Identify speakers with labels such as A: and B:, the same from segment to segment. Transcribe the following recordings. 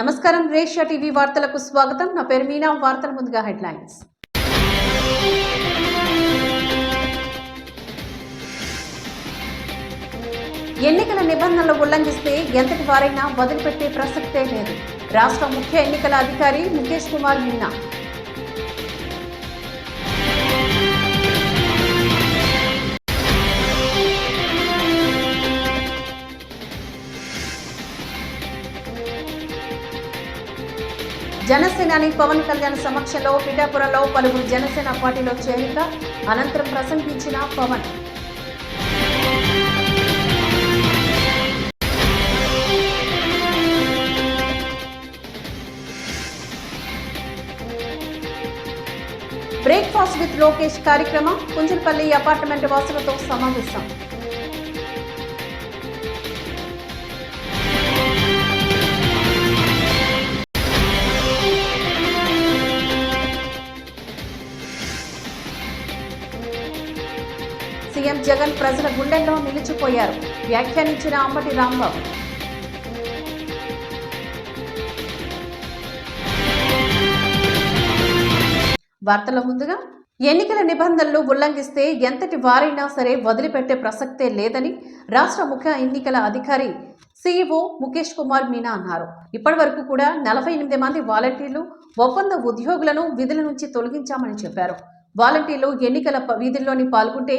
A: నమస్కారం రేషియా టీవీ వార్తలకు స్వాగతం. నా పేరు మీనా. వార్తల ముందుగా హెడ్లైన్స్. ఎన్నికల నిబంధనలు ఉల్లంఘిస్తే ఎంతటి వారైనా వదిలిపెట్టే ప్రసక్తే లేదు. రాష్ట్ర ముఖ్య ఎన్నికల అధికారి ముఖేష్ కుమార్ మీనా. జనసేనాని పవన్ కళ్యాణ్ సమక్షంలో పిఠాపురంలో పలువురు జనసేన పార్టీలో చేరిక. అనంతరం ప్రసంగించిన పవన్. బ్రేక్ఫాస్ట్ విత్ లోకేష్ కార్యక్రమం. కుంజల్పల్లి అపార్ట్మెంట్ వాసులతో సమావేశం. సీఎం జగన్ ప్రజల గుండెల్లో నిలిచిపోయారు వ్యాఖ్యానించిన అంబటి రాంబాబు. వార్తల ముందుగా, ఎన్నికల నిబంధనలు ఉల్లంఘిస్తే ఎంతటి వారైనా సరే వదిలిపెట్టే ప్రసక్తే లేదని రాష్ట్ర ముఖ్య ఎన్నికల అధికారి సీఈఓ ముఖేష్ కుమార్ మీనా అన్నారు. ఇప్పటి వరకు కూడా 48 మంది వాలంటీర్లు, ఒప్పంద ఉద్యోగులను విధుల నుంచి తొలగించామని చెప్పారు. వాలంటీర్లు ఎన్నికల విధుల్లోని పాల్గొంటే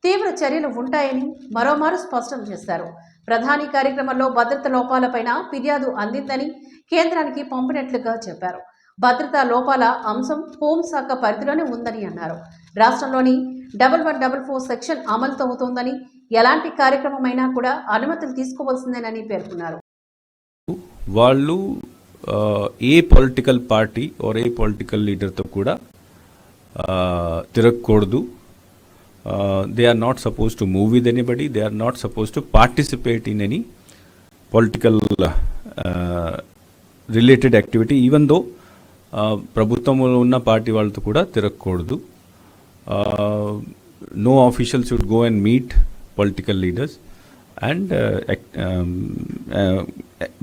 A: తీవ్ర చర్యలు ఉంటాయని మరోమారు స్పష్టం చేశారు. ప్రధాని కార్యక్రమంలో భద్రత లోపాలపైన ఫిర్యాదు అందిందని కేంద్రానికి పంపినట్లుగా చెప్పారు. భద్రతా లోపాల అంశం హోంశాఖ పరిధిలోనే ఉందని అన్నారు. రాష్ట్రంలోని 1144 సెక్షన్ అమలుతో అవుతోందని, ఎలాంటి కార్యక్రమమైనా కూడా అనుమతులు తీసుకోవాల్సిందేనని పేర్కొన్నారు.
B: వాళ్ళు ఏ పొలిటికల్ పార్టీ ఆర్ ఏ పొలిటికల్ లీడర్తో కూడా తిరగకూడదు. They are not supposed to move with anybody. They are not supposed to participate in any political related activity, even though ప్రభుత్వంలో ఉన్న పార్టీ వాళ్ళతో కూడా తిరగకూడదు. No official should go and meet political leaders and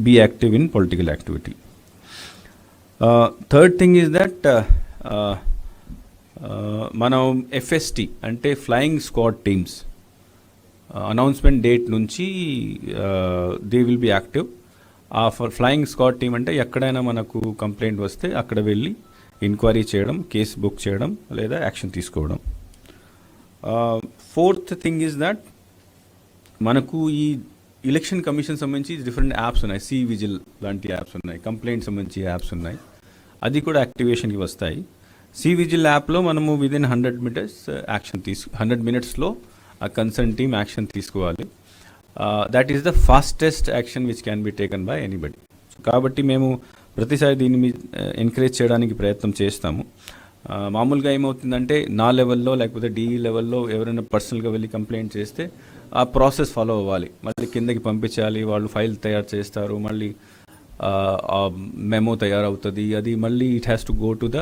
B: be active in political activity. Third thing is that మనం FST అంటే flying squad teams announcement date నుంచి they will be active. ఆ flying squad team అంటే ఎక్కడైనా మనకు complaint వస్తే అక్కడ వెళ్ళి ఎంక్వైరీ చేయడం, కేసు బుక్ చేయడం లేదా యాక్షన్ తీసుకోవడం. ఫోర్త్ థింగ్ ఈజ్ దట్ మనకు ఈ ఎలక్షన్ కమిషన్ సంబంధించి డిఫరెంట్ యాప్స్ ఉన్నాయి. సి విజిల్ లాంటి యాప్స్ ఉన్నాయి, కంప్లైంట్ సంబంధించి యాప్స్ ఉన్నాయి, అది కూడా యాక్టివేషన్కి వస్తాయి. సి విజిల్ యాప్లో మనము విదిన్ 100 మినిట్స్లో ఆ కన్సర్న్ టీమ్ యాక్షన్ తీసుకోవాలి. That is the fastest action which can be taken by anybody. కాబట్టి మేము ప్రతిసారి దీన్ని ఎంకరేజ్ చేయడానికి ప్రయత్నం చేస్తాము. మామూలుగా ఏమవుతుందంటే నా లెవెల్లో లేకపోతే డిఈ లెవెల్లో ఎవరైనా పర్సనల్గా వెళ్ళి కంప్లైంట్ చేస్తే ఆ ప్రాసెస్ ఫాలో అవ్వాలి. మళ్ళీ కిందకి పంపించాలి, వాళ్ళు ఫైల్ తయారు చేస్తారు, మళ్ళీ మెమో తయారవుతుంది, అది మళ్ళీ it has to go to the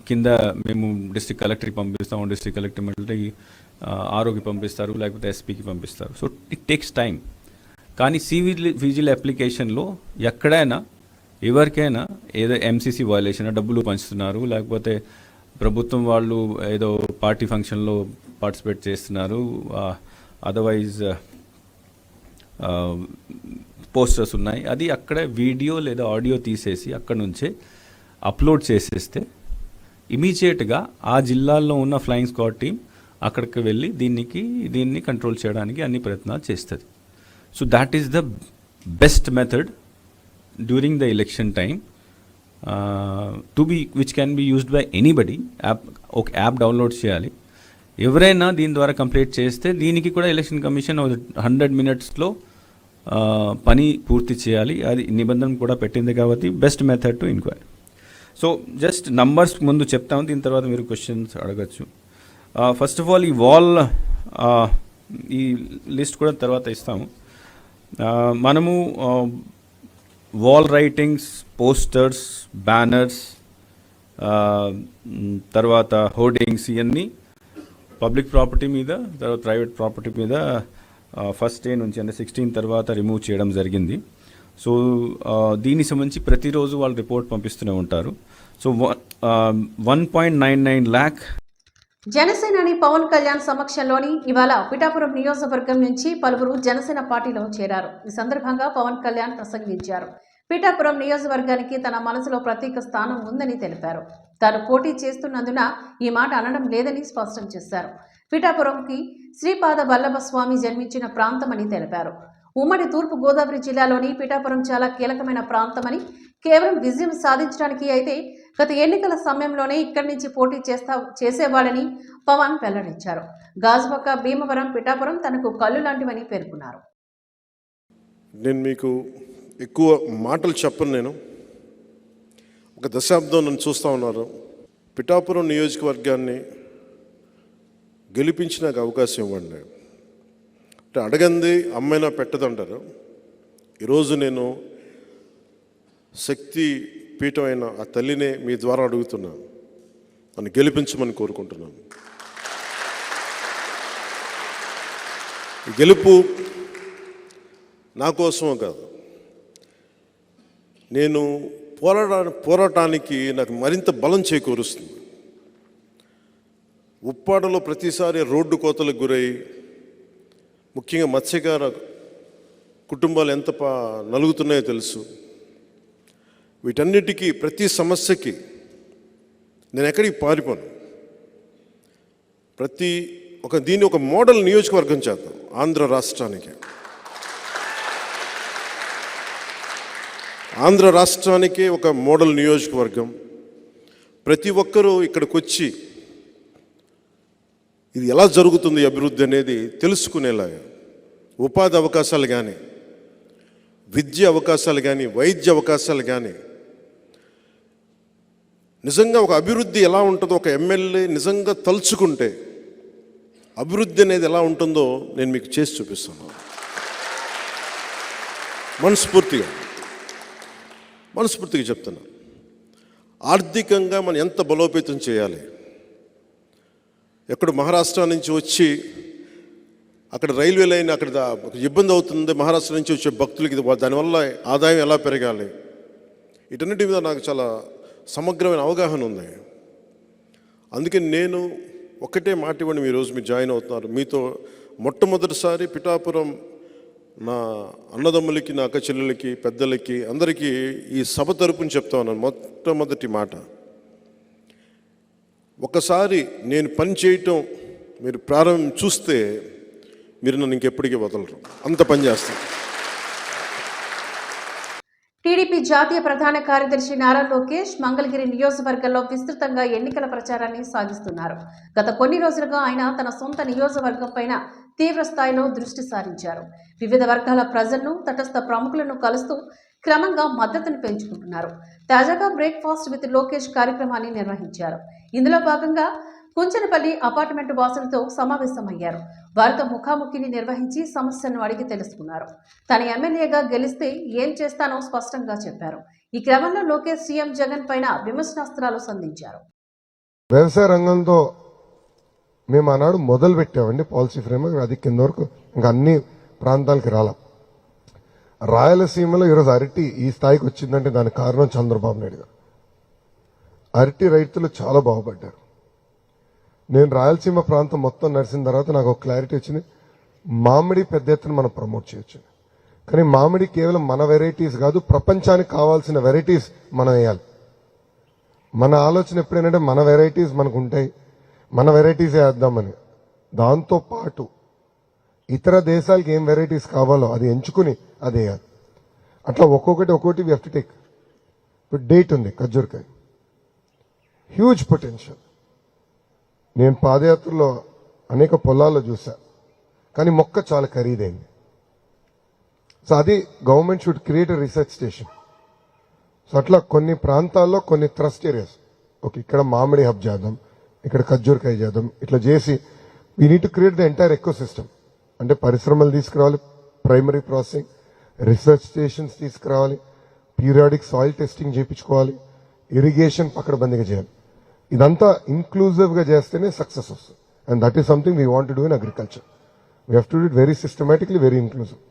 B: కింద మేము డిస్ట్రిక్ట్ కలెక్టర్కి పంపిస్తాము, డిస్ట్రిక్ట్ కలెక్టర్ మళ్ళీ ఆర్ఓకి పంపిస్తారు, లేకపోతే ఎస్పీకి పంపిస్తారు. So it takes time. కానీ విజిల్ అప్లికేషన్లో ఎక్కడైనా ఎవరికైనా ఏదో ఎంసీసీ వయలేషన్, డబ్బులు పంచుతున్నారు, లేకపోతే ప్రభుత్వం వాళ్ళు ఏదో పార్టీ ఫంక్షన్లో పార్టిసిపేట్ చేస్తున్నారు, అదర్వైజ్ పోస్టర్స్ ఉన్నాయి, అది అక్కడ వీడియో లేదా ఆడియో తీసేసి అక్కడ నుంచే అప్లోడ్ చేసేస్తే ఇమీడియట్గా ఆ జిల్లాల్లో ఉన్న ఫ్లయింగ్ స్క్వాడ్ టీం అక్కడికి వెళ్ళి దీన్ని కంట్రోల్ చేయడానికి అన్ని ప్రయత్నాలు చేస్తుంది. So that is the best method during the election time which can be used by anybody. ఒక యాప్ డౌన్లోడ్ చేయాలి, ఎవరైనా దీని ద్వారా కంప్లీట్ చేస్తే దీనికి కూడా ఎలక్షన్ కమిషన్ 100 మినిట్స్లో పని పూర్తి చేయాలి. అది నిబంధన కూడా పెట్టింది కాబట్టి best method to enquiry. So just numbers ముందు చెప్తాము, దీని తర్వాత మీరు క్వశ్చన్స్ అడగచ్చు. ఫస్ట్ ఆఫ్ ఆల్ ఈ లిస్ట్ కూడా తర్వాత ఇస్తాము. మనము వాల్ రైటింగ్స్, పోస్టర్స్, బ్యానర్స్, తర్వాత హోర్డింగ్స్, ఇవన్నీ పబ్లిక్ ప్రాపర్టీ మీద, తర్వాత ప్రైవేట్ ప్రాపర్టీ మీద ఫస్ట్ డే నుంచి అంటే 16 తర్వాత రిమూవ్ చేయడం జరిగింది. సో దీనికి సంబంధించి ప్రతిరోజు వాళ్ళు రిపోర్ట్ పంపిస్తూనే ఉంటారు. సో 1.99 lakh
A: జనసేనాని పవన్ కళ్యాణ్ సమక్షంలోని ఇవాళ పిఠాపురం నియోజకవర్గం నుంచి పలువురు జనసేన పార్టీలో చేరారు. ఈ సందర్భంగా పవన్ కళ్యాణ్ ప్రసంగించారు. పిఠాపురం నియోజకవర్గానికి తన మనసులో ప్రత్యేక స్థానం ఉందని తెలిపారు. తాను పోటీ చేస్తున్నందున ఈ మాట అనడం లేదని స్పష్టం చేశారు. పిఠాపురంకి శ్రీపాద వల్లభ స్వామి జన్మించిన ప్రాంతమని తెలిపారు. ఉమ్మడి తూర్పు గోదావరి జిల్లాలోని పిఠాపురం చాలా కీలకమైన ప్రాంతమని, కేవలం విజయం సాధించడానికి అయితే గత ఎన్నికల సమయంలోనే ఇక్కడి నుంచి పోటీ చేసేవాడని పవన్ వెల్లడించారు. గాజువాక, భీమవరం, పిఠాపురం తనకు కళ్ళు లాంటివని పేర్కొన్నారు.
C: నేను మీకు ఎక్కువ మాటలు చెప్పను. నేను ఒక దశాబ్దం నన్ను చూస్తూ ఉన్నారు. పిఠాపురం నియోజకవర్గాన్ని గెలిపించి నాకు అవకాశం ఇవ్వండి అంటే అడగంది అమ్మైనా పెట్టదంటారు. ఈరోజు నేను శక్తి పీఠమైన ఆ తల్లినే మీ ద్వారా అడుగుతున్నాను, నన్ను గెలిపించమని కోరుకుంటున్నాను. ఈ గెలుపు నా కోసమో కాదు, నేను పోరాటానికి నాకు మరింత బలం చేకూరుస్తుంది. ఉప్పాడలో ప్రతిసారి రోడ్డు కోతలకు గురై ముఖ్యంగా మత్స్యకార కుటుంబాలు ఎంత నలుగుతున్నాయో తెలుసు. వీటన్నిటికీ ప్రతి సమస్యకి నేను ఎక్కడికి పారిపోను. దీన్ని ఒక మోడల్ నియోజకవర్గం చేద్దాం ఆంధ్ర రాష్ట్రానికి. ఆంధ్ర రాష్ట్రానికే ఒక మోడల్ నియోజకవర్గం. ప్రతి ఒక్కరూ ఇక్కడికి వచ్చి ఇది ఎలా జరుగుతుంది అభివృద్ధి అనేది తెలుసుకునేలాగా ఉపాధి అవకాశాలు కానీ, విద్య అవకాశాలు కానీ, వైద్య అవకాశాలు కానీ, నిజంగా ఒక అభివృద్ధి ఎలా ఉంటుందో ఒక ఎమ్మెల్యే నిజంగా తలుచుకుంటే అభివృద్ధి అనేది ఎలా ఉంటుందో నేను మీకు చేసి చూపిస్తాను. మనస్ఫూర్తిగా చెప్తున్నా. ఆర్థికంగా మనం ఎంత బలోపేతం చేయాలి. ఎక్కడ మహారాష్ట్ర నుంచి వచ్చి అక్కడ రైల్వే లైన్ అక్కడ ఇబ్బంది అవుతుంది, మహారాష్ట్ర నుంచి వచ్చే భక్తులకి దానివల్ల ఆదాయం ఎలా పెరగాలి, వీటన్నిటి మీద నాకు చాలా సమగ్రమైన అవగాహన ఉంది. అందుకే నేను ఒకటే మాట ఇవ్వండి, ఈరోజు మీరు జాయిన్ అవుతున్నారు. మీతో మొట్టమొదటిసారి పిఠాపురం నా అన్నదమ్ములకి, నా అక్క చెల్లెలకి, పెద్దలకి అందరికీ ఈ సభ తరపుని చెప్తా ఉన్నాను. మొట్టమొదటి మాట, ఒకసారి నేను పని చేయటం మీరు చూస్తే మీరు నన్ను ఇంకెప్పటికీ వదలరు, అంత పని చేస్తాను.
A: టీడీపీ జాతీయ ప్రధాన కార్యదర్శి నారా లోకేష్ మంగళగిరి నియోజకవర్గంలో విస్తృతంగా ఎన్నికల ప్రచారాన్ని సాగిస్తున్నారు. గత కొన్ని రోజులుగా ఆయన తన సొంత నియోజకవర్గం పైన తీవ్ర స్థాయిలో దృష్టి సారించారు. వివిధ వర్గాల ప్రజలను, తటస్థ ప్రముఖులను కలుస్తూ క్రమంగా మద్దతును పెంచుకుంటున్నారు. తాజాగా బ్రేక్ఫాస్ట్ విత్ లోకేష్ కార్యక్రమాన్ని నిర్వహించారు. ఇందులో భాగంగా కుంచనపల్లి అపార్ట్మెంట్ వాసులతో సమావేశమయ్యారు. వారితో ముఖాముఖిని నిర్వహించి సమస్యలను అడిగి తెలుసుకున్నారు. తన ఎమ్మెల్యేగా గెలిస్తే ఏం చేస్తానో స్పష్టంగా చెప్పారు. ఈ క్రమంలో లోకేష్ సీఎం జగన్ పైన విమర్శనాస్త్రాలు సంధించారు.
D: వ్యవసాయ రంగంతో మేము ఆనాడు మొదలు పెట్టామండి పాలసీ ఫ్రేమ్వర్క్. అది కింద వరకు ఇంకా అన్ని ప్రాంతాలకి రాలా. రాయలసీమలో ఈరోజు అరటి ఈ స్థాయికి వచ్చిందంటే దానికి కారణం చంద్రబాబు నాయుడు గారు. అరటి రైతులు చాలా బాగుపడ్డారు. నేను రాయలసీమ ప్రాంతం మొత్తం నడిచిన తర్వాత నాకు ఒక క్లారిటీ వచ్చింది, మామిడి పెద్ద ఎత్తున మనం ప్రమోట్ చేయొచ్చు. కానీ మామిడి కేవలం మన వెరైటీస్ కాదు, ప్రపంచానికి కావాల్సిన వెరైటీస్ మనం వేయాలి. మన ఆలోచన ఎప్పుడేంటంటే మన వెరైటీస్ మనకు ఉంటాయి, మన వెరైటీస్ వేద్దామని. దాంతో పాటు ఇతర దేశాలకి ఏం వెరైటీస్ కావాలో అది ఎంచుకుని అది వేయాలి. అట్లా ఒక్కొక్కటి వి హావ్ టు టేక్. ఇప్పుడు డేట్ ఉంది, ఖర్జూరకాయ హ్యూజ్ పొటెన్షియల్. నేను పాదయాత్రలో అనేక పొలాల్లో చూసా, కానీ మొక్క చాలా ఖరీదైంది. సో అది government should create a research station. So అట్లా కొన్ని ప్రాంతాల్లో కొన్ని థ్రస్ట్ ఏరియాస్, ఓకే ఇక్కడ మామిడి హబ్ చేద్దాం, ఇక్కడ ఖర్జూరకాయ చేద్దాం, ఇట్లా చేసి we need to create the entire eco system. అంటే పరిశ్రమలు తీసుకురావాలి, ప్రైమరీ ప్రాసెసింగ్, రీసెర్చ్ స్టేషన్స్ తీసుకురావాలి, పీరియాడిక్ సాయిల్ టెస్టింగ్ చేయించుకోవాలి, ఇరిగేషన్ పకడ్బందీగా చేయాలి. ఇదంతా ఇంక్లూజివ్గా చేస్తేనే సక్సెస్ వస్తుంది. And that is something we want to do in agriculture. We have to do it very systematically, very inclusive.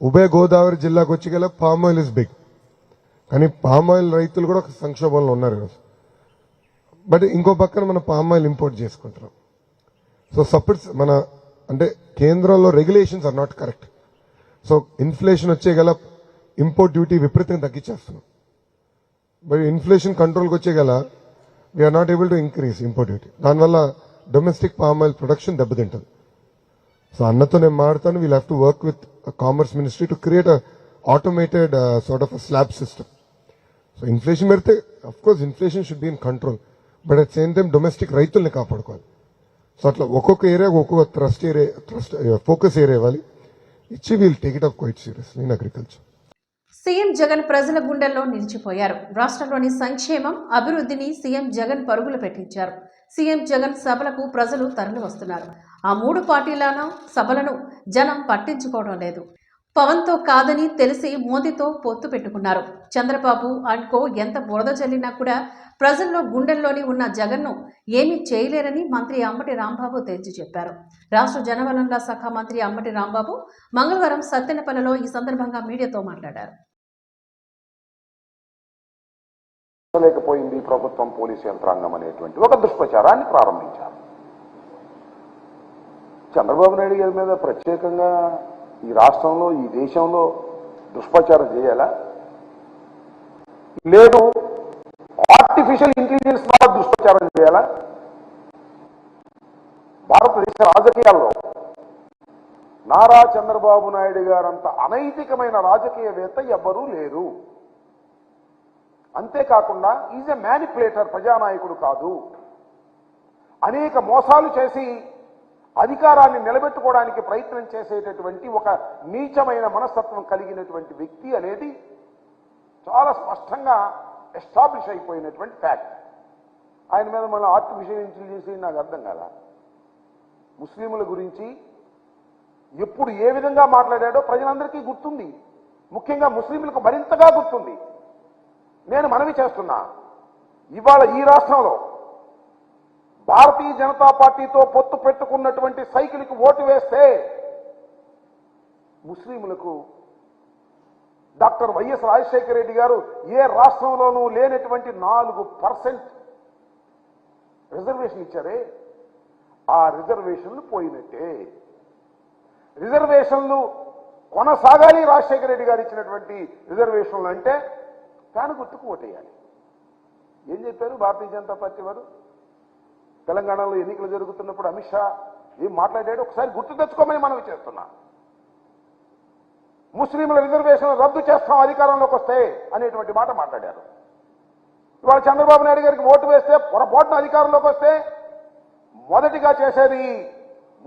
D: ఉభయ గోదావరి జిల్లాకు వచ్చి గల పామ్ ఆయిల్ ఇస్ బిగ్, కానీ పామ్ ఆయిల్ రైతులు కూడా ఒక సంక్షోభంలో ఉన్నారు ఈరోజు. బట్ ఇంకో పక్కన మనం పామ్ ఆయిల్ ఇంపోర్ట్ చేసుకుంటున్నాం. సో సపోర్ట్స్ మన అంటే కేంద్రంలో regulations are not correct. So inflation వచ్చే గల ఇంపోర్ట్ డ్యూటీ విపరీతంగా తగ్గించేస్తున్నాం. బట్ ఇన్ఫ్లేషన్ కంట్రోల్కి వచ్చే గల we are not able to increase import duty. దానివల్ల డొమెస్టిక్ పామ్ ఆయిల్ ప్రొడక్షన్ దెబ్బతింటుంది. సో అన్నతో నేను మాట్లాడతాను, we'll have to work with commerce ministry to create a automated sort of slab system. So inflation పెడితే of course inflation should be in control, but at same time domestic రైతుల్ని కాపాడుకోవాలి. So అట్లా ఒక్కొక్క area ఒక్కొక్క trust focus area ఇవ్వాలి. ఇచ్చి we'll take it up quite seriously in agriculture.
A: CM Jagan ప్రజల గుండెల్లో నిలిచిపోయారు. రాష్ట్రంలోని సంక్షేమం, అభివృద్ధిని సీఎం జగన్ పరుగులు పెట్టించారు. సీఎం జగన్ సభలకు ప్రజలు తరలి వస్తున్నారు. ఆ 3 పార్టీలను సభలను జనం పట్టించుకోవడం లేదు. పవన్తో కాదని తెలిసి మోదీతో పొత్తు పెట్టుకున్నారు. చంద్రబాబు అండ్కో ఎంత బురద చల్లినా కూడా ప్రజల్లో గుండెల్లోని ఉన్న జగన్ను ఏమీ చేయలేరని మంత్రి అంబటి రాంబాబు తేల్చి చెప్పారు. రాష్ట్ర జనవనరుల శాఖ మంత్రి అంబటి రాంబాబు మంగళవారం సత్తెనపల్లిలో ఈ సందర్భంగా మీడియాతో మాట్లాడారు.
E: లేకపోయింది ప్రభుత్వం, పోలీసు యంత్రాంగం అనేటువంటి ఒక దుష్ప్రచారాన్ని ప్రారంభించారు. చంద్రబాబు నాయుడు గారి మీద ప్రత్యేకంగా ఈ రాష్ట్రంలో, ఈ దేశంలో దుష్ప్రచారం చేయాలా? లేదు ఆర్టిఫిషియల్ ఇంటెలిజెన్స్ ద్వారా దుష్ప్రచారం చేయాలా? భారతదేశ రాజకీయాల్లో నారా చంద్రబాబు నాయుడు గారంత అనైతికమైన రాజకీయవేత్త ఎవ్వరూ లేరు. అంతేకాకుండా ఈజ్ ఎ మ్యానిపులేటర్, ప్రజానాయకుడు కాదు. అనేక మోసాలు చేసి అధికారాన్ని నిలబెట్టుకోవడానికి ప్రయత్నం చేసేటటువంటి ఒక నీచమైన మనస్తత్వం కలిగినటువంటి వ్యక్తి అనేది చాలా స్పష్టంగా ఎస్టాబ్లిష్ అయిపోయినటువంటి ఫ్యాక్ట్. ఆయన మీద మన ఆర్టిఫిషియల్ ఇంటెలిజెన్స్ నాకు అర్థం కదా. ముస్లింల గురించి ఎప్పుడు ఏ విధంగా మాట్లాడాడో ప్రజలందరికీ గుర్తుంది. ముఖ్యంగా ముస్లింలకు మరింతగా గుర్తుంది. నేను మనవి చేస్తున్నా, ఇవాళ ఈ రాష్ట్రంలో భారతీయ జనతా పార్టీతో పొత్తు పెట్టుకున్నటువంటి సైకిల్కి ఓటు వేస్తే ముస్లింలకు డాక్టర్ వైఎస్ రాజశేఖర రెడ్డి గారు ఏ రాష్ట్రంలోనూ లేనటువంటి 4% రిజర్వేషన్ ఇచ్చారే, ఆ రిజర్వేషన్లు పోయినట్టే. రిజర్వేషన్లు కొనసాగాలి. రాజశేఖర రెడ్డి గారు ఇచ్చినటువంటి రిజర్వేషన్లు అంటే ఫ్యాన్ గుర్తుకు ఓటేయాలి. ఏం చెప్పారు భారతీయ జనతా పార్టీ వారు? తెలంగాణలో ఎన్నికలు జరుగుతున్నప్పుడు అమిత్ షా ఏం మాట్లాడాడు ఒకసారి గుర్తు తెచ్చుకోమని మనవి చేస్తున్నా. ముస్లింల రిజర్వేషన్ రద్దు చేస్తాం అధికారంలోకి వస్తే అనేటువంటి మాట మాట్లాడారు. ఇవాళ చంద్రబాబు నాయుడు గారికి ఓటు వేస్తే పొరపాటున అధికారంలోకి వస్తే మొదటిగా చేసేది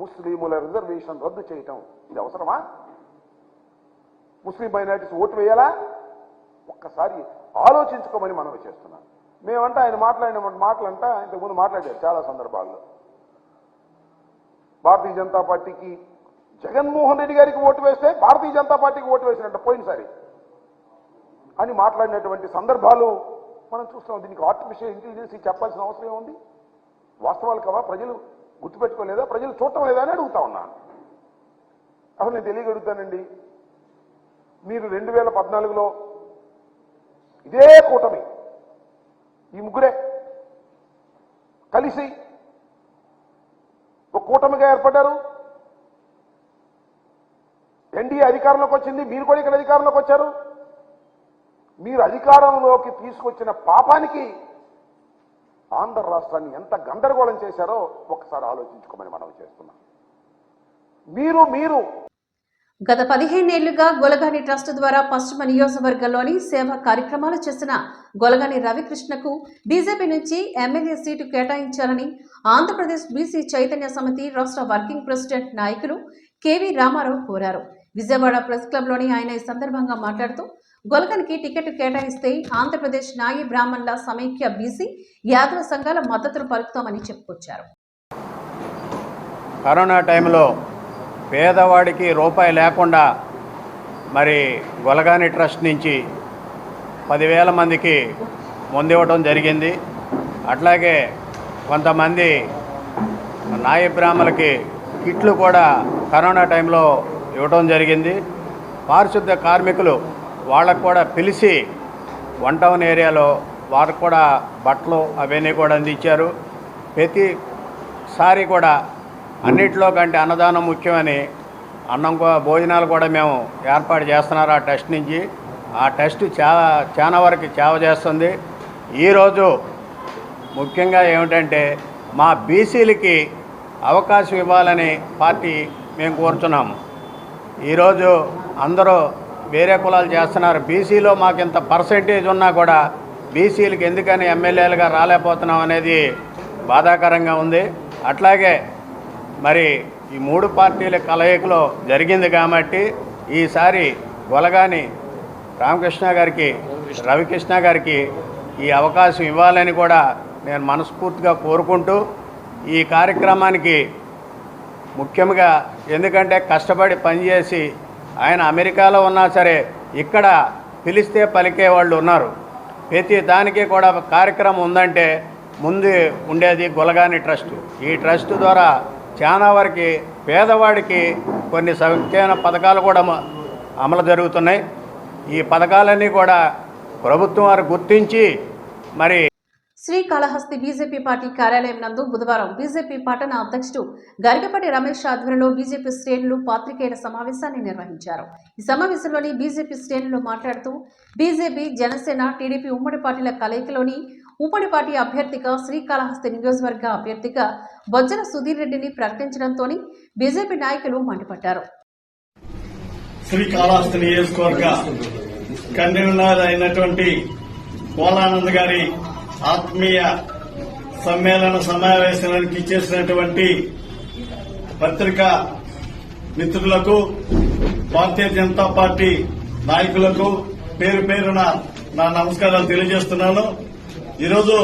E: ముస్లింల రిజర్వేషన్ రద్దు చేయటం. ఇది అవసరమా? ముస్లిం మైనారిటీస్ ఓటు వేయాలా? ఒక్కసారి ఆలోచించుకోమని మనవి చేస్తున్నాం. మేమంటే ఆయన మాట్లాడిన మాటలంట ఇంతకుముందు మాట్లాడారు చాలా సందర్భాల్లో. భారతీయ జనతా పార్టీకి జగన్మోహన్ రెడ్డి గారికి ఓటు వేస్తే భారతీయ జనతా పార్టీకి ఓటు వేసినట్టు పోయినసారి అని మాట్లాడినటువంటి సందర్భాలు మనం చూస్తాం. దీనికి ఆర్టిఫిషియల్ ఇంటెలిజెన్స్ చెప్పాల్సిన అవసరం ఏముంది? వాస్తవాలు కావా? ప్రజలు గుర్తుపెట్టుకోలేదా? ప్రజలు చూడటం లేదా అని అడుగుతా ఉన్నాను. అసలు నేను తెలియగలుగుతానండి. మీరు 2014లో ఇదే కూటమి, ఈ ముగ్గురే కలిసి ఒక కూటమిగా ఏర్పడ్డారు. ఎన్డీఏ అధికారంలోకి వచ్చింది. మీరు కూడా ఇక్కడ అధికారంలోకి వచ్చారు. మీరు అధికారంలోకి తీసుకొచ్చిన పాపానికి ఆంధ్ర రాష్ట్రాన్ని ఎంత గందరగోళం చేశారో ఒకసారి ఆలోచించుకోమని మనం చేస్తున్నాం. మీరు
A: గత 15 ఏళ్లుగా గొలగాని ట్రస్ట్ ద్వారా పశ్చిమ నియోజకవర్గంలోని సేవా కార్యక్రమాలు చేసిన గొలగాని రవికృష్ణకు బీజేపీ నుంచి ఎమ్మెల్యే సీటు కేటాయించాలని ఆంధ్రప్రదేశ్ బీసీ చైతన్య సమితి రాష్ట్ర వర్కింగ్ ప్రెసిడెంట్ నాయకులు కేవీ రామారావు కోరారు. విజయవాడ ప్రెస్ క్లబ్లోని ఆయన ఈ సందర్భంగా మాట్లాడుతూ గొలగానికి టికెట్ కేటాయిస్తే ఆంధ్రప్రదేశ్ నాయి బ్రాహ్మణుల సమైక్య బీసీ యాదవ సంఘాల మద్దతును పలుకుతామని చెప్పుకొచ్చారు.
F: కరోనా టైంలో పేదవాడికి రూపాయి లేకుండా మరి గొలగాని ట్రస్ట్ నుంచి 10,000 మందికి ముందివ్వడం జరిగింది. అట్లాగే కొంతమంది నాయ బ్రాహ్మణులకి కిట్లు కూడా కరోనా టైంలో ఇవ్వడం జరిగింది. పారిశుద్ధ కార్మికులు వాళ్ళకు కూడా పిలిచి 1 టౌన్ ఏరియాలో వారికి కూడా బట్టలు అవన్నీ కూడా అందించారు. ప్రతిసారి కూడా అన్నిట్లో కంటే అన్నదానం ముఖ్యమని భోజనాలు కూడా మేము ఏర్పాటు చేస్తున్నారు. ఆ ట్రస్ట్ నుంచి ఆ ట్రస్ట్ చాలా వరకు సేవ చేస్తుంది. ఈరోజు ముఖ్యంగా ఏమిటంటే మా బీసీలకి అవకాశం ఇవ్వాలని పార్టీ మేము కోరుతున్నాము. ఈరోజు అందరూ వేరే కులాలు చేస్తున్నారు. బీసీలో మాకు ఇంత పర్సెంటేజ్ ఉన్నా కూడా బీసీలకు ఎందుకని ఎమ్మెల్యేలుగా రాలేకపోతున్నాం అనేది బాధాకరంగా ఉంది. అట్లాగే మరి ఈ 3 పార్టీల కలయికలో జరిగింది కాబట్టి ఈసారి గొలగాని రామకృష్ణ గారికి, రవికృష్ణ గారికి ఈ అవకాశం ఇవ్వాలని కూడా నేను మనస్ఫూర్తిగా కోరుకుంటూ ఈ కార్యక్రమానికి ముఖ్యంగా ఎందుకంటే కష్టపడి పనిచేసి ఆయన అమెరికాలో ఉన్నా సరే ఇక్కడ పిలిస్తే పలికే వాళ్ళు ఉన్నారు. ప్రతి దానికి కూడా కార్యక్రమం ఉందంటే ముందు ఉండేది గొలగాని ట్రస్ట్. ఈ ట్రస్ట్ ద్వారా చాలా వరకు పేదవాడికి కొన్ని సంక్షేమ పథకాలు కూడా అమలు జరుగుతున్నాయి. ఈ పథకాలన్నీ కూడా ప్రభుత్వం వారు గుర్తించి మరి
A: శ్రీకాళహస్తి బీజేపీ పార్టీ కార్యాలయం నందు బుధవారం బీజేపీ పట్టణ అధ్యక్షుడు గరికపాటి రమేష్ ఆధ్వర్యంలో బీజేపీ శ్రేణులు పాత్రికేయుల సమావేశాన్ని నిర్వహించారు. ఈ సమావేశంలోని బీజేపీ శ్రేణులు మాట్లాడుతూ బీజేపీ, జనసేన, టీడీపీ ఉమ్మడి పార్టీల కలయికలోని ఉమ్మడి పార్టీ అభ్యర్థిగా శ్రీకాళహస్తి నియోజకవర్గ అభ్యర్థిగా బొజ్జల సుధీర్ రెడ్డిని ప్రకటించడంతో బీజేపీ నాయకులు మండిపడ్డారు.
G: శ్రీకాళహస్తి నియోజకవర్గ కన్వీనర్ అయినటువంటి పోలానంద్ గారి ఆత్మీయ సమ్మేళన సమావేశానికి ఇచ్చేసినటువంటి పత్రికా మిత్రులకు, భారతీయ జనతా పార్టీ నాయకులకు పేరు పేరున నా నమస్కారాలు తెలియజేస్తున్నాను. ఈరోజు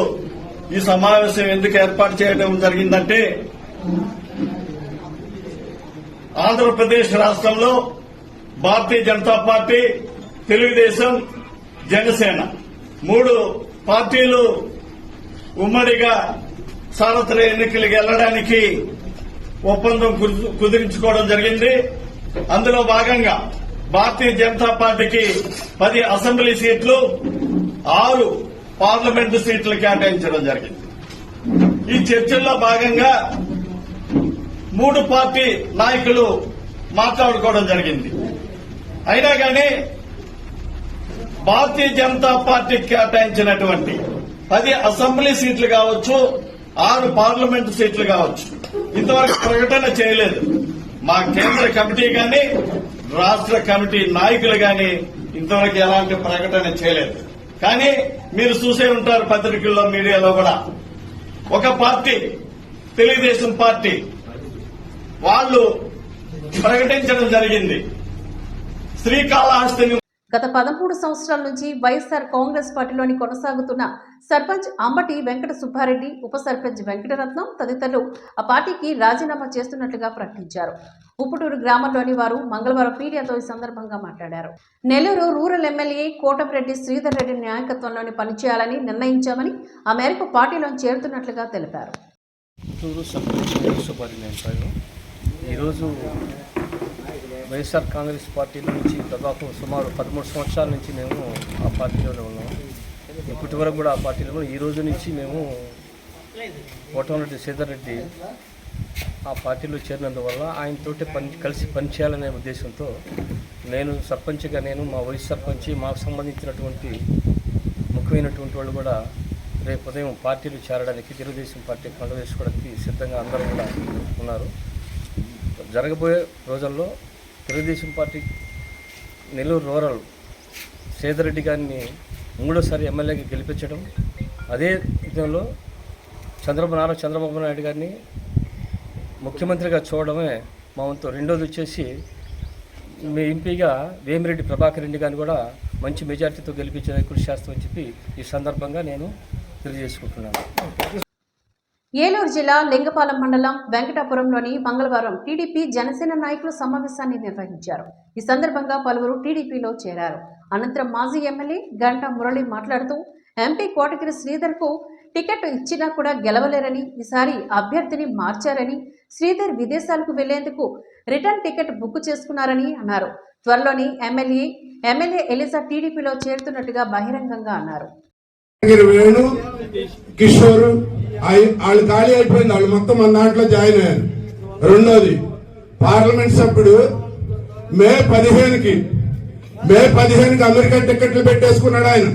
G: ఈ సమావేశం ఎందుకు ఏర్పాటు చేయడం జరిగిందంటే ఆంధ్రప్రదేశ్ రాష్ట్రంలో భారతీయ జనతా పార్టీ, తెలుగుదేశం, జనసేన 3 పార్టీలు ఉమ్మడిగా సార్వత్రిక ఎన్నికలకు వెళ్లడానికి ఒప్పందం కుదిరించుకోవడం జరిగింది. అందులో భాగంగా భారతీయ జనతా పార్టీకి 10 అసెంబ్లీ సీట్లు, 6 పార్లమెంటు సీట్లు కేటాయించడం జరిగింది. ఈ చర్చల్లో భాగంగా 3 పార్టీ నాయకులు మాట్లాడుకోవడం జరిగింది. అయినా కానీ భారతీయ జనతా పార్టీకి కేటాయించినటువంటి 10 అసెంబ్లీ సీట్లు కావచ్చు, 6 పార్లమెంటు సీట్లు కావచ్చు, ఇంతవరకు ప్రకటన చేయలేదు. మా కేంద్ర కమిటీ గాని, రాష్ట్ర కమిటీ నాయకులు గాని ఇంతవరకు ఎలాంటి ప్రకటన చేయలేదు. కానీ మీరు చూసే ఉంటారు పత్రికల్లో, మీడియాలో కూడా ఒక పార్టీ, తెలుగుదేశం పార్టీ వాళ్ళు ప్రకటించడం జరిగింది. శ్రీకాళహస్తిని
A: గత 13 సంవత్సరాల నుంచి వైఎస్ఆర్ కాంగ్రెస్ పార్టీలోని కొనసాగుతున్న సర్పంచ్ అంబటి వెంకట సుబ్బారెడ్డి, ఉప సర్పంచ్ వెంకటరత్నం తదితరులు ఆ పార్టీకి రాజీనామా చేస్తున్నట్లుగా ప్రకటించారు. ఉప్పుటూరు గ్రామంలోని వారు మంగళవారం మీడియాతో ఈ సందర్భంగా మాట్లాడారు. నెల్లూరు రూరల్ ఎమ్మెల్యే కోటంరెడ్డి శ్రీధర్ రెడ్డి నాయకత్వంలోని పనిచేయాలని నిర్ణయించామని ఆ మేరకు పార్టీలో చేరుతున్నట్లుగా తెలిపారు.
H: ఈరోజు వైఎస్ఆర్ కాంగ్రెస్ పార్టీలో నుంచి దాదాపు సుమారు 13 సంవత్సరాల నుంచి మేము ఆ పార్టీలోనే ఉన్నాము. ఇప్పటి వరకు కూడా ఆ పార్టీలో ఈ రోజు నుంచి మేము కోటంరెడ్డి శ్రీధర్ రెడ్డి ఆ పార్టీలో చేరినందువల్ల ఆయనతోటి కలిసి పనిచేయాలనే ఉద్దేశంతో నేను సర్పంచ్గా, నేను మా వైస్ సర్పంచ్, మాకు సంబంధించినటువంటి ముఖ్యమైనటువంటి వాళ్ళు కూడా రేపు ఉదయం పార్టీలు చేరడానికి, తెలుగుదేశం పార్టీ కండ వేసుకోవడానికి సిద్ధంగా అందరూ కూడా ఉన్నారు. జరగబోయే రోజుల్లో తెలుగుదేశం పార్టీ నెల్లూరు రూరల్ శ్రీధర్ రెడ్డి గారిని 3వ ఎమ్మెల్యేగా గెలిపించడం, అదే విధంలో చంద్రబాబు నాయుడు గారిని ముఖ్యమంత్రిగా చూడడమే మా వంతు. రెండోది వచ్చేసి మీ ఎంపీగా వేమిరెడ్డి ప్రభాకర్ రెడ్డి గారిని కూడా మంచి మెజార్టీతో గెలిపించే కృషి చేస్తామని చెప్పి ఈ సందర్భంగా నేను తెలియజేసుకుంటున్నాను.
A: ఏలూరు జిల్లా లింగపాలెం మండలం వెంకటాపురంలోని మంగళవారం టీడీపీ, జనసేన నాయకులు సమావేశాన్ని నిర్వహించారు. ఈ సందర్భంగా పలువురు టీడీపీలో చేరారు. అనంతరం మాజీ ఎమ్మెల్యే గంటా మురళి మాట్లాడుతూ ఎంపీ కోటగిరి శ్రీధర్కు టికెట్ ఇచ్చినా కూడా గెలవలేరని, ఈసారి అభ్యర్థిని మార్చారని, శ్రీధర్ విదేశాలకు వెళ్లేందుకు రిటర్న్ టికెట్ బుక్ చేసుకున్నారని అన్నారు. త్వరలోని ఎమ్మెల్యే ఎలిజా టీడీపీలో చేరుతున్నట్టుగా బహిరంగంగా అన్నారు.
I: వేణు కిషోర్ వాళ్ళు ఖాళీ అయిపోయింది, వాళ్ళు మొత్తం మన దాంట్లో జాయిన్ అయ్యారు. రెండోది పార్లమెంట్ సభ్యుడు మే 15కి అమెరికా టికెట్లు పెట్టేసుకున్నాడు. ఆయన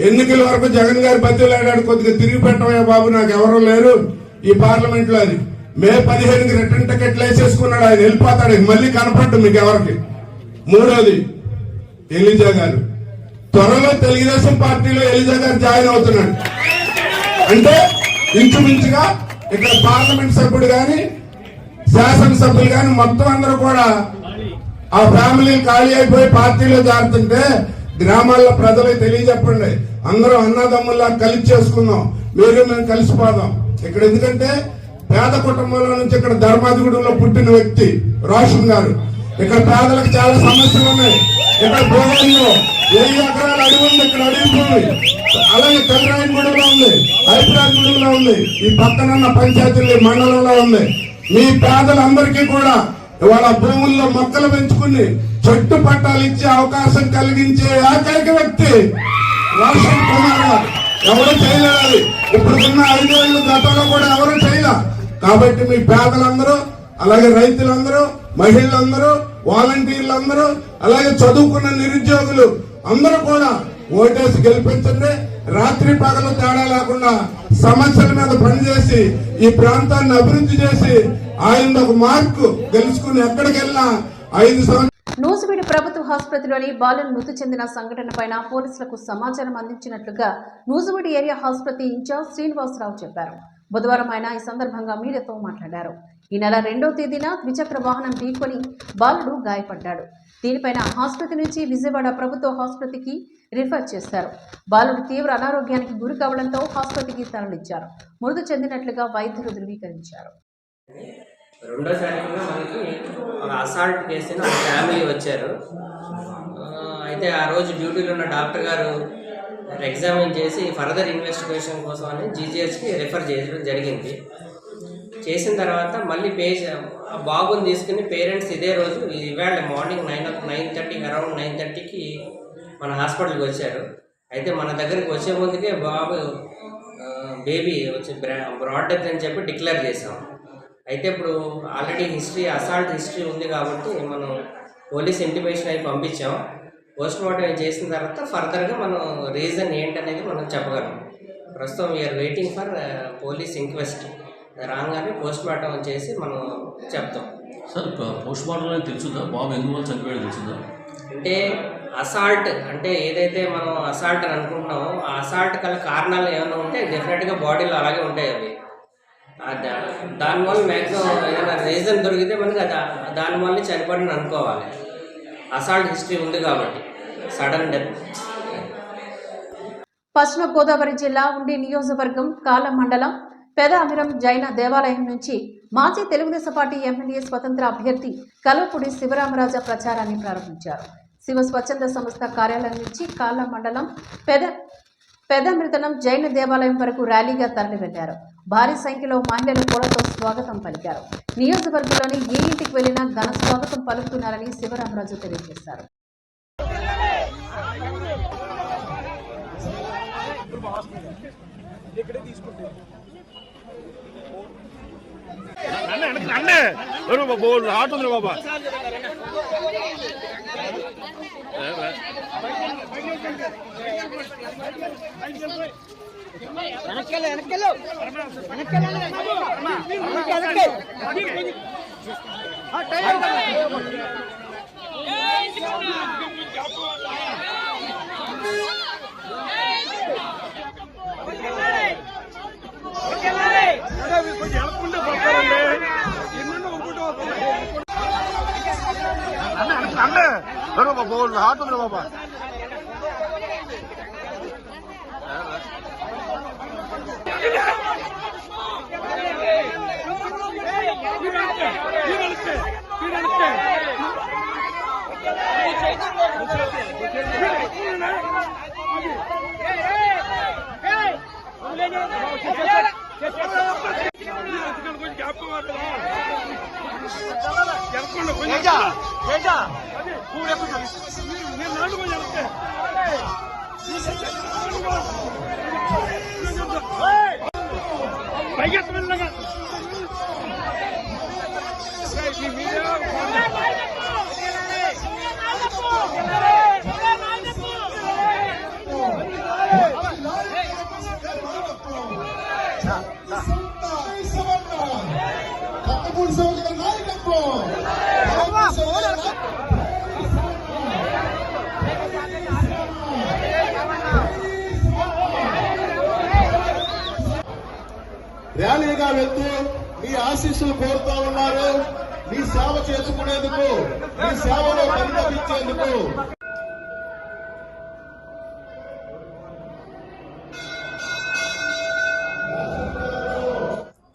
I: ఎన్నికల వరకు జగన్ గారి బతిలాడాడు, కొద్దిగా తిరిగి పెట్టవయ్యా బాబు, నాకు ఎవరు లేరు ఈ పార్లమెంట్ లో అని. మే 15కి రిటర్న్ టికెట్లు వేసేసుకున్నాడు. ఆయన వెళ్ళిపోతాడు, మళ్ళీ కనపడ్డు మీకు ఎవరికి. మూడోది ఎలిజా గారు త్వరలో తెలుగుదేశం పార్టీలో ఎలిజా గారు జాయిన్ అవుతున్నాడు. అంటే ఇంచుమించుగా ఇక్కడ పార్లమెంట్ సభ్యుడు గాని శాసనసభ్యులు గాని మొత్తం అందరూ కూడా ఆ ఫ్యామిలీ ఖాళీ అయిపోయి పార్టీలో జారుతుంటే గ్రామాల్లో ప్రజలకు తెలియజెప్పండి. అందరూ అన్నదమ్ముల్లా కలిసి చేసుకుందాం, మేము కలిసిపోదాం ఇక్కడ. ఎందుకంటే పేద కుటుంబంలో నుంచి ఇక్కడ ధర్మాధిగూడెంలో పుట్టిన వ్యక్తి రోషన్ గారు. ఇక్కడ పేదలకు చాలా సమస్యలు ఉన్నాయి. ఇక్కడ భూముల్లో 1000 ఎకరాల అడవి ఉంది, ఇక్కడ అడవి భూమి. అలాగే కల్రాయగూడెంలో ఉంది, హైదరాబాద్గూడెంలో ఉంది, ఈ పక్కనున్న పంచాయతీల మండలంలో ఉంది. మీ పేదలందరికీ కూడా ఇవాళ భూముల్లో మొక్కలు పెంచుకుని చెట్టు పట్టాలు ఇచ్చే అవకాశం కలిగించే ఏకైక వ్యక్తి రోషన్ కుమార్ గారు. ఎవరు చేయలేదు, ఇప్పుడున్న 5 ఏళ్ళు గతంలో కూడా ఎవరు చేయలే. కాబట్టి మీ పేదలందరూ, అలాగే రైతులందరూ, మహిళలందరూ, వాలంటీర్లందరూ, అలాగే చదువుకున్న నిరుద్యోగులు అందరూ కూడా ఓటేసి గెలిపించండి. రాత్రి పగలు తేడా లేకుండా సమస్యల మీద పనిచేసి ఈ ప్రాంతాన్ని అభివృద్ధి చేసి ఆయన ఒక మార్కు గెలుచుకుని ఎక్కడికి వెళ్ళినా 5 సంవత్సరాలు.
A: నూజివీడు ప్రభుత్వ ఆసుపత్రిలోని బాలును మృతి చెందిన సంఘటనపై పోలీసులకు సమాచారం అందించినట్లుగా నూజివీడు ఏరియా ఆసుపత్రి ఇన్ఛార్జ్ శ్రీనివాసరావు చెప్పారు. బుధవారం ఆయన ఈ సందర్భంగా మీడియాతో మాట్లాడారు. ఈ నెల 2వ తేదీన ద్విచక్ర వాహనం ఢీకొని బాలుడు గాయపడ్డాడు. దీనిపైన ఆసుపత్రి నుంచి విజయవాడ ప్రభుత్వ ఆసుపత్రికి రిఫర్ చేశారు. బాలుడు తీవ్ర అనారోగ్యానికి గురి కావడంతో ఆసుపత్రికి తరలించారు. మృతి చెందినట్లుగా వైద్యులు ధృవీకరించారు.
J: 2వ తారీఖున మనకి ఒక అసాల్ట్ కేసుని ఒక ఫ్యామిలీ వచ్చారు. అయితే ఆ రోజు డ్యూటీలో ఉన్న డాక్టర్ గారు ఎగ్జామిన్ చేసి ఫర్దర్ ఇన్వెస్టిగేషన్ కోసం అని జీజీహెచ్కి రిఫర్ చేయడం జరిగింది. చేసిన తర్వాత మళ్ళీ బాబుని తీసుకుని పేరెంట్స్ ఇదే రోజు ఇవాళ మార్నింగ్ 9:30 అరౌండ్ 9:30కి మన హాస్పిటల్కి వచ్చారు. అయితే మన దగ్గరికి వచ్చే ముందుకే బాబు బేబీ వచ్చి బ్రాడ్ డెత్ అని చెప్పి డిక్లేర్ చేసాం. అయితే ఇప్పుడు ఆల్రెడీ అసాల్ట్ హిస్టరీ ఉంది కాబట్టి మనం పోలీస్ ఇంటిమేషన్ అయి పంపించాం. పోస్ట్ మార్టం చేసిన తర్వాత ఫర్దర్గా మనం రీజన్ ఏంటనేది మనం చెప్పగలం. ప్రస్తుతం we're waiting for police inquest. రాగానే పోస్ట్ మార్టం చేసి మనం చెప్తాం.
K: సార్ పోస్ట్ మార్టంలో తెలుసుదా బాబు ఎందువల్ల చనిపోయాడు తెలుసుదా?
J: అంటే అసాల్ట్ అంటే ఏదైతే మనం అసాల్ట్ అని అనుకుంటున్నామో ఆ అసాల్ట్ కల కారణాలు ఏమైనా ఉంటే డెఫినెట్గా బాడీలో అలాగే ఉంటాయి. అవి దానివల్ల మ్యాక్సిమం ఏదైనా రీజన్ దొరికితే మనకి దానివల్ల చనిపోయిన అనుకోవాలి. అసాల్ట్ హిస్టరీ ఉంది కాబట్టి సడన్ డెత్.
A: పశ్చిమ గోదావరి జిల్లా ఉండి నియోజకవర్గం కాళ్ళ మండలం పెద అమిరం జైన దేవాలయం నుంచి మాజీ తెలుగుదేశం పార్టీ ఎమ్మెల్యే స్వతంత్ర అభ్యర్థి కల్వపూడి శివరామరాజా ప్రచారాన్ని ప్రారంభించారు. శివ స్వచ్ఛంద సంస్థ కార్యాలయం నుంచి కాళ్ళ మండలం పెదమృతనం జైన దేవాలయం వరకు ర్యాలీగా తరలి వెళ్లారు. భారీ సంఖ్యలో మహిళలు పూలతో స్వాగతం పలికారు. నియోజకవర్గంలోని ఏ ఇంటికి వెళ్లినా ఘన స్వాగతం పలుకుతున్నారని శివరామరాజు తెలియజేశారు.
I: ర్యాలీగా వెళ్తూ మీ ఆశీస్సులు కోరుతా ఉన్నారు. మీ సేవ చేసుకునేందుకు, మీ సేవలో పరిణమించేందుకు.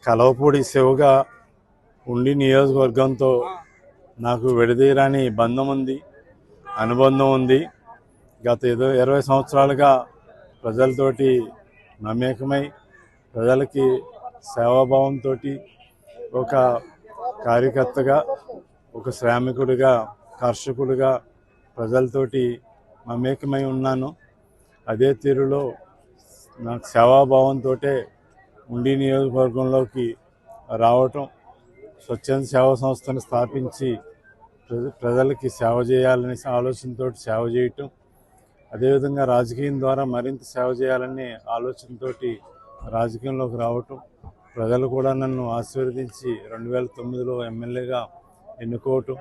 L: కలవపూడి శివగా ఉండి నియోజకవర్గంతో నాకు విడదీయరాని బంధం ఉంది, అనుబంధం ఉంది. గత 20 సంవత్సరాలుగా ప్రజలతోటి మమేకమై ప్రజలకి సేవాభావంతో ఒక కార్యకర్తగా, ఒక శ్రామికుడిగా, కర్షకుడిగా ప్రజలతోటి మమేకమై ఉన్నాను. అదే తీరులో నాకు సేవాభావంతో ఉండి నియోజకవర్గంలోకి రావటం, స్వచ్ఛంద సేవా సంస్థను స్థాపించి ప్రజలకి సేవ చేయాలనే ఆలోచనతో సేవ చేయటం, అదేవిధంగా రాజకీయం ద్వారా మరింత సేవ చేయాలనే ఆలోచనతో రాజకీయంలోకి రావటం, ప్రజలు కూడా నన్ను ఆశీర్వదించి 2009లో ఎమ్మెల్యేగా ఎన్నుకోవటం,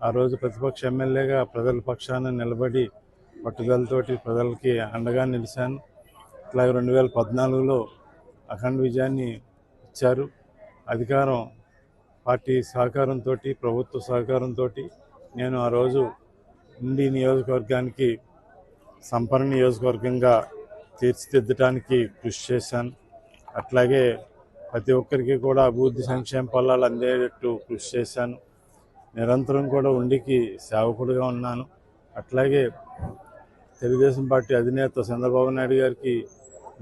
L: ఆ రోజు ప్రతిపక్ష ఎమ్మెల్యేగా ప్రజల పక్షాన నిలబడి పట్టుదలతోటి ప్రజలకి అండగా నిలిచాను. అలాగే 2014లో అఖండ విజయాన్ని ఇచ్చారు. అధికారం పార్టీ సహకారంతో, ప్రభుత్వ సహకారంతో నేను ఆ రోజు ఉండి నియోజకవర్గానికి సంపన్న నియోజకవర్గంగా తీర్చిదిద్దడానికి కృషి చేశాను. అట్లాగే ప్రతి ఒక్కరికి కూడా అభివృద్ధి సంక్షేమ ఫలాలు అందేటట్టు కృషి చేశాను. నిరంతరం కూడా ఉండికి సేవకుడిగా ఉన్నాను. అట్లాగే తెలుగుదేశం పార్టీ అధినేత చంద్రబాబు నాయుడు గారికి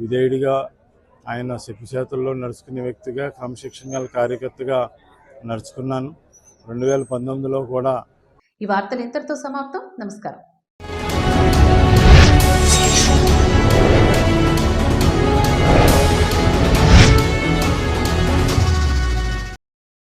L: విధేయుడిగా, ఆయన చెప్పు నడుచుకునే వ్యక్తిగా, క్రమశిక్షణ గల కార్యకర్తగా నడుచుకున్నాను. 2019లో కూడా.
A: ఈ వార్తలు ఇంతటితో సమాప్తం. నమస్కారం.